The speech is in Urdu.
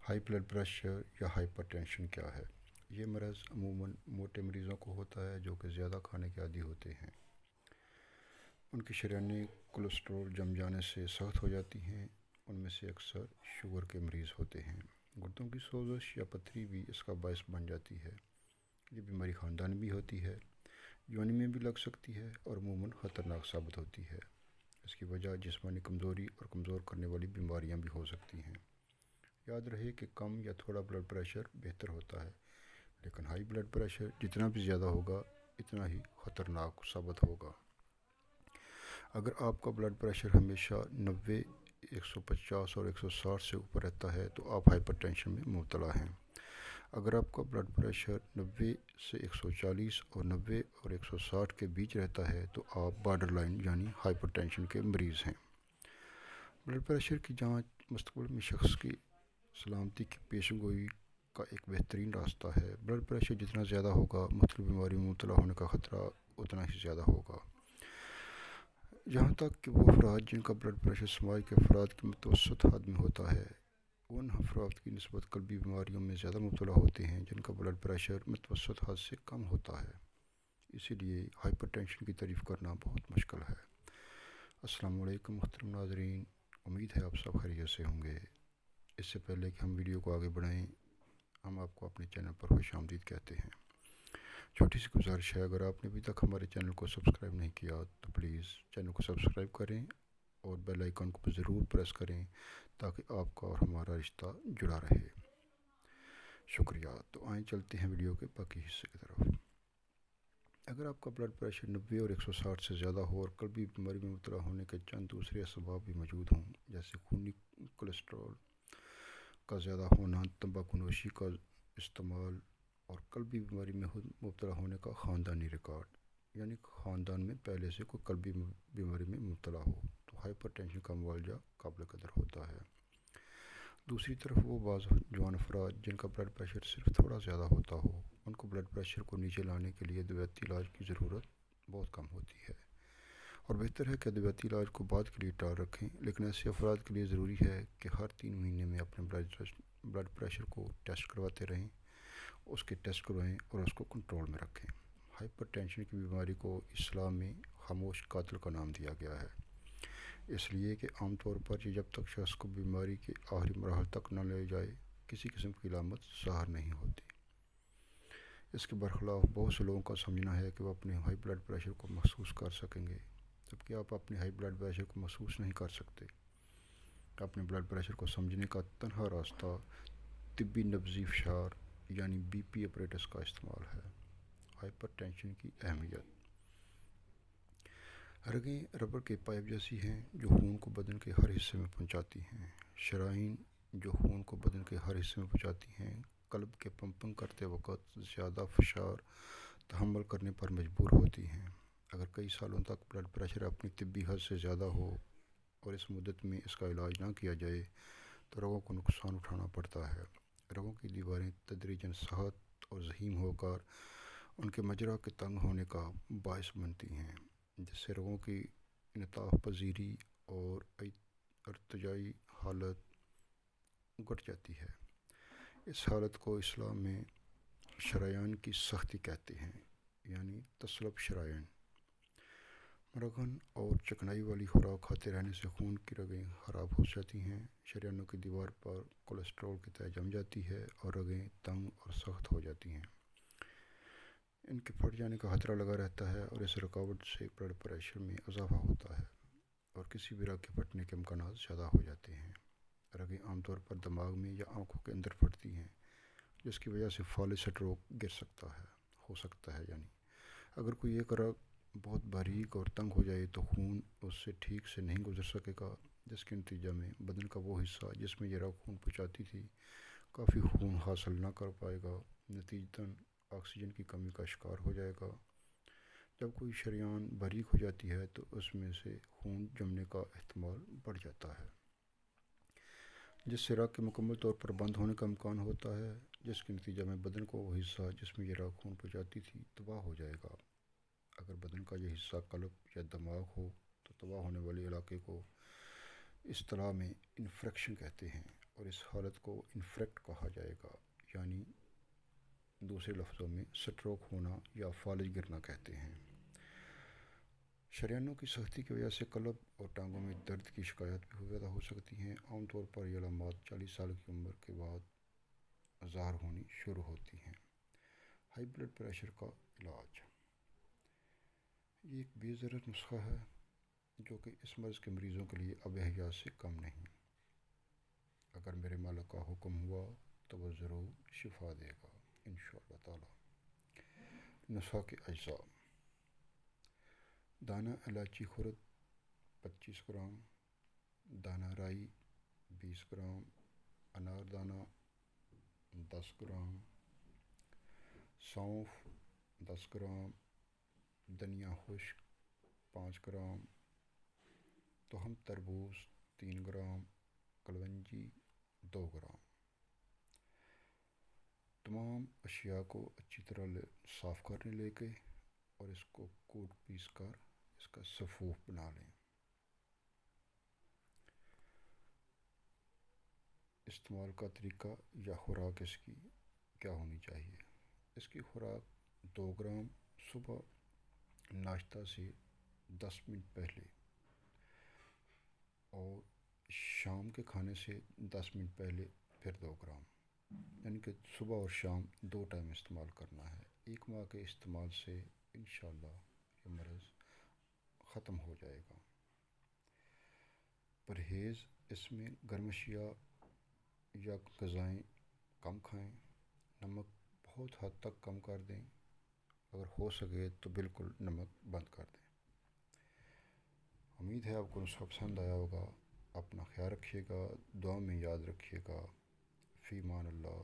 ہائی بلڈ پریشر یا ہائپر ٹینشن کیا ہے؟ یہ مرض عموماً موٹے مریضوں کو ہوتا ہے جو کہ زیادہ کھانے کے عادی ہوتے ہیں۔ ان کی شریانی کولیسٹرول جم جانے سے سخت ہو جاتی ہیں۔ ان میں سے اکثر شوگر کے مریض ہوتے ہیں۔ گردوں کی سوزش یا پتھری بھی اس کا باعث بن جاتی ہے۔ یہ بیماری خاندانی بھی ہوتی ہے، جوانی میں بھی لگ سکتی ہے اور عموماً خطرناک ثابت ہوتی ہے۔ اس کی وجہ جسمانی کمزوری اور کمزور کرنے والی بیماریاں بھی ہو سکتی ہیں۔ یاد رہے کہ کم یا تھوڑا بلڈ پریشر بہتر ہوتا ہے، لیکن ہائی بلڈ پریشر جتنا بھی زیادہ ہوگا اتنا ہی خطرناک ثابت ہوگا۔ اگر آپ کا بلڈ پریشر ہمیشہ 90، 150 اور 160 سے اوپر رہتا ہے تو آپ ہائپر ٹینشن میں مبتلا ہیں۔ اگر آپ کا بلڈ پریشر 90 سے 140 اور 90 اور 160 کے بیچ رہتا ہے تو آپ بارڈر لائن یعنی ہائپر ٹینشن کے مریض ہیں۔ بلڈ پریشر کی جانچ مستقبل میں شخص کی سلامتی کی پیشن گوئی کا ایک بہترین راستہ ہے۔ بلڈ پریشر جتنا زیادہ ہوگا، مختلف بیماریوں میں مبتلا ہونے کا خطرہ اتنا ہی زیادہ ہوگا۔ جہاں تک کہ وہ افراد جن کا بلڈ پریشر سماج کے افراد کی متوسط حد میں ہوتا ہے، ان افراد کی نسبت قلبی بیماریوں میں زیادہ مبتلا ہوتے ہیں جن کا بلڈ پریشر متوسط حد سے کم ہوتا ہے۔ اسی لیے ہائپر ٹینشن کی تعریف کرنا بہت مشکل ہے۔ السلام علیکم محترم ناظرین، امید ہے آپ سب خیریت سے ہوں گے۔ اس سے پہلے کہ ہم ویڈیو کو آگے بڑھائیں، ہم آپ کو اپنے چینل پر خوش آمدید کہتے ہیں۔ چھوٹی سی گزارش ہے، اگر آپ نے ابھی تک ہمارے چینل کو سبسکرائب نہیں کیا تو پلیز چینل کو سبسکرائب کریں اور بیل آئیکن کو ضرور پریس کریں تاکہ آپ کا اور ہمارا رشتہ جڑا رہے۔ شکریہ۔ تو آئیں چلتے ہیں ویڈیو کے باقی حصے کی طرف۔ اگر آپ کا بلڈ پریشر 90 اور 160 سے زیادہ ہو اور قلبی بیماری میں مبتلا ہونے کے چند دوسرے اسباب بھی موجود ہوں، جیسے خونی کولیسٹرول کا زیادہ ہونا، تمباکو نوشی کا استعمال اور قلبی بیماری میں مبتلا ہونے کا خاندانی ریکارڈ، یعنی خاندان میں پہلے سے کوئی قلبی بیماری میں مبتلا ہو، تو ہائپر ٹینشن کا معالجہ قابل قدر ہوتا ہے۔ دوسری طرف وہ بعض جوان افراد جن کا بلڈ پریشر صرف تھوڑا زیادہ ہوتا ہو، ان کو بلڈ پریشر کو نیچے لانے کے لیے ادویاتی علاج کی ضرورت بہت کم ہوتی ہے، اور بہتر ہے کہ ادویاتی علاج کو بعد کے لیے ٹال رکھیں۔ لیکن ایسے افراد کے لیے ضروری ہے کہ ہر 3 مہینے میں اپنے بلڈ پریشر کو ٹیسٹ کرواتے رہیں، اس کے ٹیسٹ کروائیں اور اس کو کنٹرول میں رکھیں۔ ہائپر ٹینشن کی بیماری کو اسلام میں خاموش قاتل کا نام دیا گیا ہے، اس لیے کہ عام طور پر یہ جب تک شخص کو بیماری کے آخری مراحل تک نہ لے جائے کسی قسم کی علامت ظاہر نہیں ہوتی۔ اس کے برخلاف بہت سے لوگوں کا سمجھنا ہے کہ وہ اپنے ہائی بلڈ پریشر کو محسوس کر سکیں گے، جبکہ آپ اپنے ہائی بلڈ پریشر کو محسوس نہیں کر سکتے۔ اپنے بلڈ پریشر کو سمجھنے کا تنہا راستہ طبی نبضی فشار یعنی بی پی اپریٹس کا استعمال ہے۔ ہائپر ٹینشن کی اہمیت۔ رگیں ربڑ کے پائپ جیسی ہیں جو خون کو بدن کے ہر حصے میں پہنچاتی ہیں۔ شرائین جو خون کو بدن کے ہر حصے میں پہنچاتی ہیں، قلب کے پمپنگ کرتے وقت زیادہ فشار تحمل کرنے پر مجبور ہوتی ہیں۔ اگر کئی سالوں تک بلڈ پریشر اپنی طبی حد سے زیادہ ہو اور اس مدت میں اس کا علاج نہ کیا جائے تو رگوں کو نقصان اٹھانا پڑتا ہے۔ رگوں کی دیواریں تدریجاً سخت اور ضخیم ہو کر ان کے مجرا کے تنگ ہونے کا باعث بنتی ہیں، جس سے رگوں کی انعطاف پذیری اور ارتجاعی حالت گھٹ جاتی ہے۔ اس حالت کو اسلام میں شریان کی سختی کہتے ہیں، یعنی تصلب شرائین۔ مرغن اور چکنائی والی خوراک کھاتے رہنے سے خون کی رگیں خراب ہو جاتی ہیں، شریانوں کی دیوار پر کولیسٹرول کی تہ جم جاتی ہے اور رگیں تنگ اور سخت ہو جاتی ہیں۔ ان کے پھٹ جانے کا خطرہ لگا رہتا ہے اور اس رکاوٹ سے بلڈ پریشر میں اضافہ ہوتا ہے اور کسی بھی رگ کے پھٹنے کے امکانات زیادہ ہو جاتے ہیں۔ رگیں عام طور پر دماغ میں یا آنکھوں کے اندر پھٹتی ہیں، جس کی وجہ سے فالج سٹروک ہو سکتا ہے یعنی اگر کوئی ایک رگ بہت باریک اور تنگ ہو جائے تو خون اس سے ٹھیک سے نہیں گزر سکے گا، جس کے نتیجہ میں بدن کا وہ حصہ جس میں یہ رگ خون پہنچاتی تھی کافی خون حاصل نہ کر پائے گا، نتیجتاً آکسیجن کی کمی کا شکار ہو جائے گا۔ جب کوئی شریان باریک ہو جاتی ہے تو اس میں سے خون جمنے کا احتمال بڑھ جاتا ہے، جس سے رگ کے مکمل طور پر بند ہونے کا امکان ہوتا ہے، جس کے نتیجہ میں بدن کا وہ حصہ جس میں یہ رگ خون پہنچاتی تھی تباہ ہو جائے گا۔ اگر بدن کا یہ حصہ قلب یا دماغ ہو تو تباہ ہونے والے علاقے کو اصطلاح میں انفریکشن کہتے ہیں، اور اس حالت کو انفریکٹ کہا جائے گا، یعنی دوسرے لفظوں میں سٹروک ہونا یا فالج گرنا کہتے ہیں۔ شریانوں کی سختی کی وجہ سے قلب اور ٹانگوں میں درد کی شکایات بھی پیدا ہو سکتی ہیں۔ عام طور پر یہ علامات 40 سال کی عمر کے بعد ظاہر ہونی شروع ہوتی ہیں۔ ہائی بلڈ پریشر کا علاج، یہ ایک بے ضرر نسخہ ہے جو کہ اس مرض کے مریضوں کے لیے اب احیاء سے کم نہیں۔ اگر میرے مالک کا حکم ہوا تو وہ ضرور شفا دے گا انشاءاللہ تعالی۔ نسخہ کے اجزاء: دانہ الائچی خرد 25 گرام، دانہ رائی 20 گرام، انار دانہ 10 گرام، سونف 10 گرام، دھنیا خشک 5 گرام، تہم تربوز 3 گرام، کلونجی 2 گرام۔ تمام اشیاء کو اچھی طرح صاف کرنے لے کے اور اس کو کوٹ پیس کر اس کا صفوف بنا لیں۔ استعمال کا طریقہ یا خوراک اس کی کیا ہونی چاہیے؟ اس کی خوراک 2 گرام صبح ناشتہ سے 10 منٹ پہلے اور شام کے کھانے سے 10 منٹ پہلے پھر 2 گرام، یعنی کہ صبح اور شام 2 ٹائم استعمال کرنا ہے۔ 1 ماہ کے استعمال سے انشاءاللہ یہ مرض ختم ہو جائے گا۔ پرہیز: اس میں گرم اشیاء یا غذائیں کم کھائیں، نمک بہت حد تک کم کر دیں، اگر ہو سکے تو بالکل نمک بند کر دیں۔ امید ہے آپ کو نسخہ پسند آیا ہوگا۔ اپنا خیال رکھیے گا، دعا میں یاد رکھیے گا۔ فی امان اللہ۔